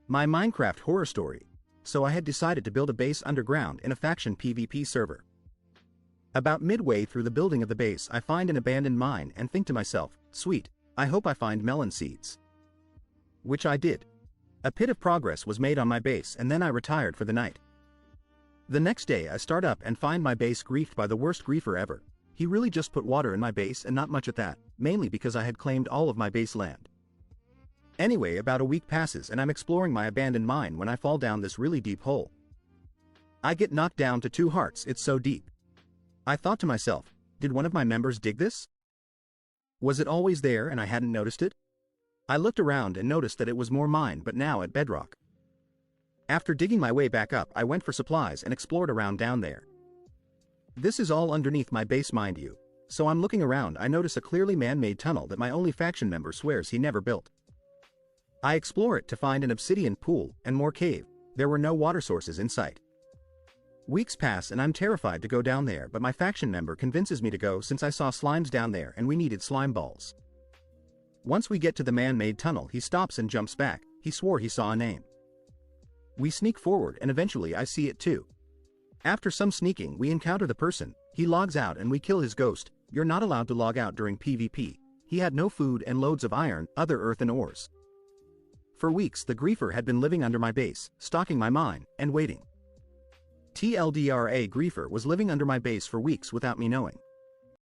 My Minecraft horror story. So I had decided to build a base underground in a faction PvP server. About midway through the building of the base, I find an abandoned mine and think to myself, sweet, I hope I find melon seeds. Which I did. A bit of progress was made on my base and then I retired for the night. The next day I start up and find my base griefed by the worst griefer ever. He really just put water in my base and not much at that, mainly because I had claimed all of my base land. Anyway, about a week passes and I'm exploring my abandoned mine when I fall down this really deep hole. I get knocked down to 2 hearts, it's so deep. I thought to myself, did one of my members dig this? Was it always there and I hadn't noticed it? I looked around and noticed that it was more mine but now at bedrock. After digging my way back up, I went for supplies and explored around down there. This is all underneath my base, mind you, so I'm looking around. I notice a clearly man-made tunnel that my only faction member swears he never built. I explore it to find an obsidian pool and more cave. There were no water sources in sight. Weeks pass and I'm terrified to go down there, but my faction member convinces me to go since I saw slimes down there and we needed slime balls. Once we get to the man-made tunnel, he stops and jumps back. He swore he saw a name. We sneak forward and eventually I see it too. After some sneaking, we encounter the person. He logs out and we kill his ghost. You're not allowed to log out during PvP. He had no food and loads of iron, other earth and ores. For weeks the griefer had been living under my base, stalking my mine, and waiting. TLDRA griefer was living under my base for weeks without me knowing.